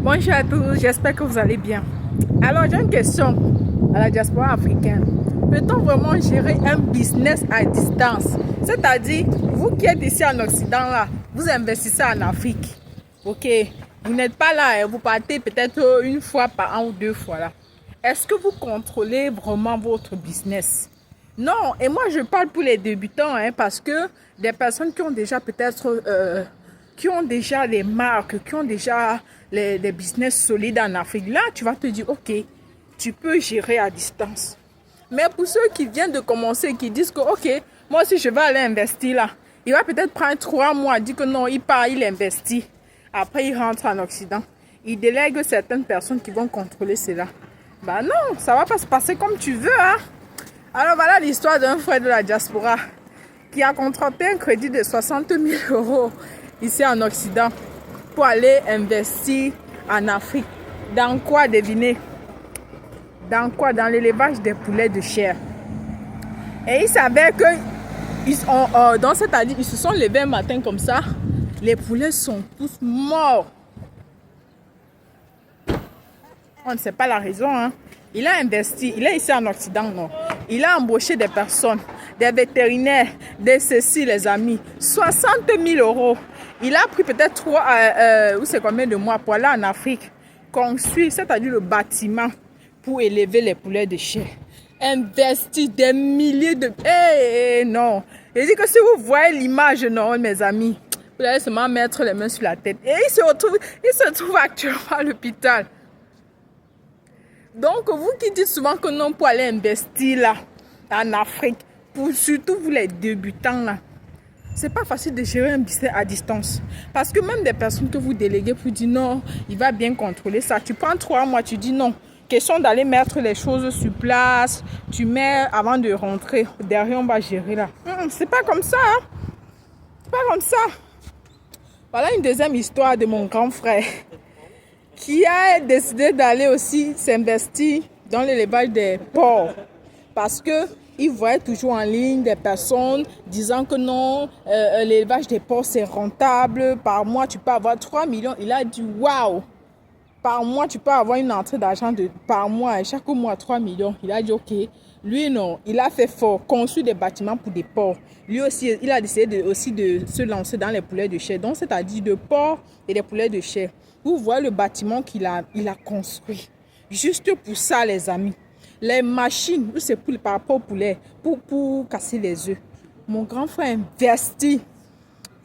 Bonjour à tous, j'espère que vous allez bien. Alors j'ai une question à la diaspora africaine. Peut-on vraiment gérer un business à distance? C'est-à-dire, vous qui êtes ici en Occident, là, vous investissez en Afrique. Ok, vous n'êtes pas là, vous partez peut-être une fois par an ou deux fois là. Est-ce que vous contrôlez vraiment votre business? Non, et moi je parle pour les débutants, parce que des personnes qui ont déjà peut-être qui ont déjà des marques, qui ont déjà des business solides en Afrique, là, tu vas te dire, ok, tu peux gérer à distance. Mais pour ceux qui viennent de commencer, qui disent que, ok, moi aussi, je vais aller investir là, il va peut-être prendre 3 mois, dire que non, il part, il investit. Après, il rentre en Occident. Il délègue certaines personnes qui vont contrôler cela. Bah non, ça va pas se passer comme tu veux, hein. Alors voilà l'histoire d'un frère de la diaspora qui a contracté un crédit de 60 000 euros ici en Occident pour aller investir en Afrique. Dans quoi, devinez? Dans quoi? Dans l'élevage des poulets de chair. Et il savait que dans cette année, ils se sont levés un matin comme ça. Les poulets sont tous morts. On ne sait pas la raison, hein. Il a investi, il est ici en Occident, non. Il a embauché des personnes, des vétérinaires, des ceci, les amis. 60 000 euros. Il a pris peut-être 3, ou c'est combien de mois pour aller en Afrique, construire, c'est-à-dire le bâtiment pour élever les poulets de chair. Investi des milliers de... non. Il dit que si vous voyez l'image, non, mes amis, vous allez seulement mettre les mains sur la tête. Et il se trouve actuellement à l'hôpital. Donc, vous qui dites souvent que non pour aller investir là, en Afrique, surtout vous les débutants là, c'est pas facile de gérer un business à distance. Parce que même des personnes que vous déléguez pour dire non, il va bien contrôler ça. Tu prends 3 mois, tu dis non. Question d'aller mettre les choses sur place, tu mets avant de rentrer. Derrière, on va gérer là. C'est pas comme ça, hein. C'est pas comme ça. Voilà une deuxième histoire de mon grand frère qui a décidé d'aller aussi s'investir dans l'élevage des porcs. Parce que il voyait toujours en ligne des personnes disant que non, l'élevage des porcs c'est rentable. Par mois, tu peux avoir 3 millions. Il a dit waouh! Par mois, tu peux avoir une entrée d'argent par mois, chaque mois 3 millions. Il a dit ok. Lui, non, il a fait fort, conçu des bâtiments pour des porcs. Lui aussi, il a décidé aussi de se lancer dans les poulets de chair. Donc, c'est-à-dire de porcs et des poulets de chair. Vous voyez le bâtiment qu'il a construit. Juste pour ça, les amis. Les machines, c'est par rapport au poulet, pour casser les œufs. Mon grand frère investit.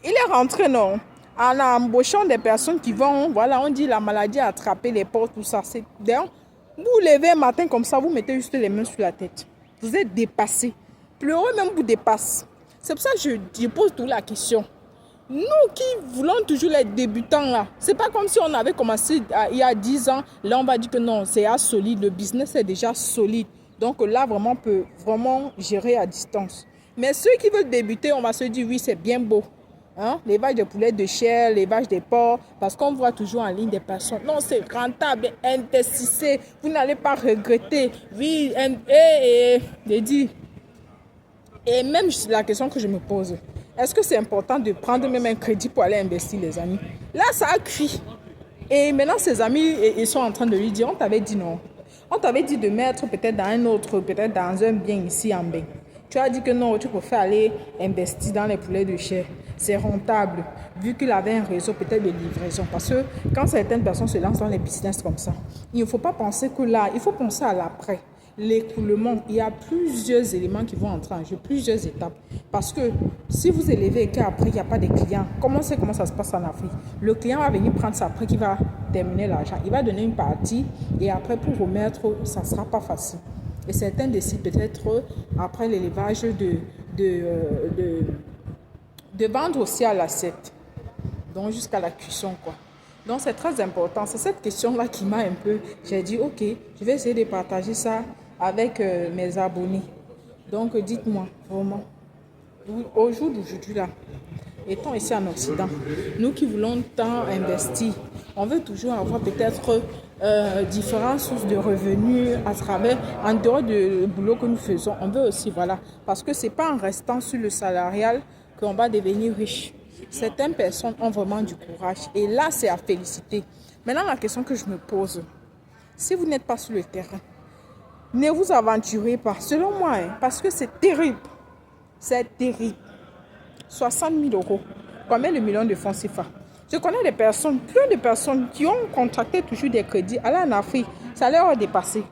Il est rentré, non, en embauchant des personnes qui vont, voilà, on dit la maladie a attrapé les porcs, tout ça. Donc, vous levez un matin comme ça, vous mettez juste les mains sur la tête. Vous êtes dépassé. Pleurer même vous dépasse. C'est pour ça que je pose toute la question. Nous qui voulons toujours les débutants là, c'est pas comme si on avait commencé il y a 10 ans. Là, on va dire que non, c'est solide. Le business est déjà solide. Donc là, vraiment, on peut vraiment gérer à distance. Mais ceux qui veulent débuter, on va se dire oui, c'est bien beau. Hein? L'élevage des poulets de chair, l'élevage des porcs, parce qu'on voit toujours en ligne des personnes. Non, c'est rentable, investissez, vous n'allez pas regretter. Oui, j'ai dit. Et même la question que je me pose, est-ce que c'est important de prendre même un crédit pour aller investir, les amis? Là, ça a cuit. Et maintenant, ses amis, ils sont en train de lui dire, on t'avait dit non. On t'avait dit de mettre peut-être dans un autre, peut-être dans un bien ici en bain. Tu as dit que non, tu préfères aller investir dans les poulets de chair. C'est rentable, vu qu'il avait un réseau peut-être de livraison. Parce que quand certaines personnes se lancent dans les business comme ça, il ne faut pas penser que là, il faut penser à l'après. L'écoulement, il y a plusieurs éléments qui vont entrer en jeu, plusieurs étapes. Parce que si vous élevez et qu'après il n'y a pas de clients, comment ça se passe en Afrique? Le client va venir prendre ça après qu'il va terminer l'argent. Il va donner une partie et après pour remettre, ça ne sera pas facile. Et certains décident peut-être après l'élevage de vendre aussi à l'assiette. Donc jusqu'à la cuisson quoi. Donc c'est très important. C'est cette question-là qui m'a un peu... J'ai dit ok, je vais essayer de partager ça avec mes abonnés. Donc dites-moi vraiment, au jour d'aujourd'hui là, étant ici en Occident, nous qui voulons tant investir, on veut toujours avoir peut-être différentes sources de revenus à travers, en dehors du boulot que nous faisons. On veut aussi, voilà, parce que c'est pas en restant sur le salarial qu'on va devenir riche. Certaines personnes ont vraiment du courage et là c'est à féliciter. Maintenant, la question que je me pose, si vous n'êtes pas sur le terrain, ne vous aventurez pas, selon moi, hein, parce que c'est terrible. C'est terrible. 60 000 euros. Combien de millions de francs CFA? Je connais des personnes, plein de personnes qui ont contracté toujours des crédits. Aller en Afrique, ça leur a dépassé.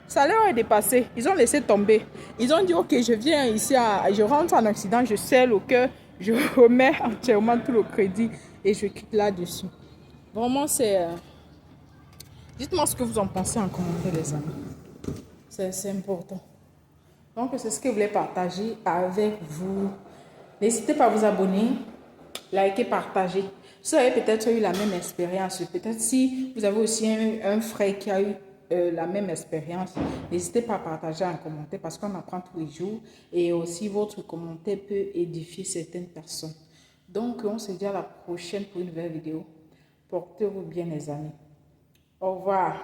Ça leur est dépassé. Ils ont laissé tomber. Ils ont dit, ok, je viens ici, je rentre en Occident, je scelle au cœur, je remets entièrement tout le crédit et je quitte là-dessus. Vraiment, c'est... Dites-moi ce que vous en pensez en commentaire, les amis. C'est important. Donc, c'est ce que je voulais partager avec vous. N'hésitez pas à vous abonner, liker, partager. Si vous avez peut-être eu la même expérience, peut-être si vous avez aussi un frère qui a eu la même expérience, n'hésitez pas à partager en commentaire parce qu'on apprend tous les jours et aussi votre commentaire peut édifier certaines personnes. Donc, on se dit à la prochaine pour une nouvelle vidéo. Portez-vous bien, les amis. Au revoir.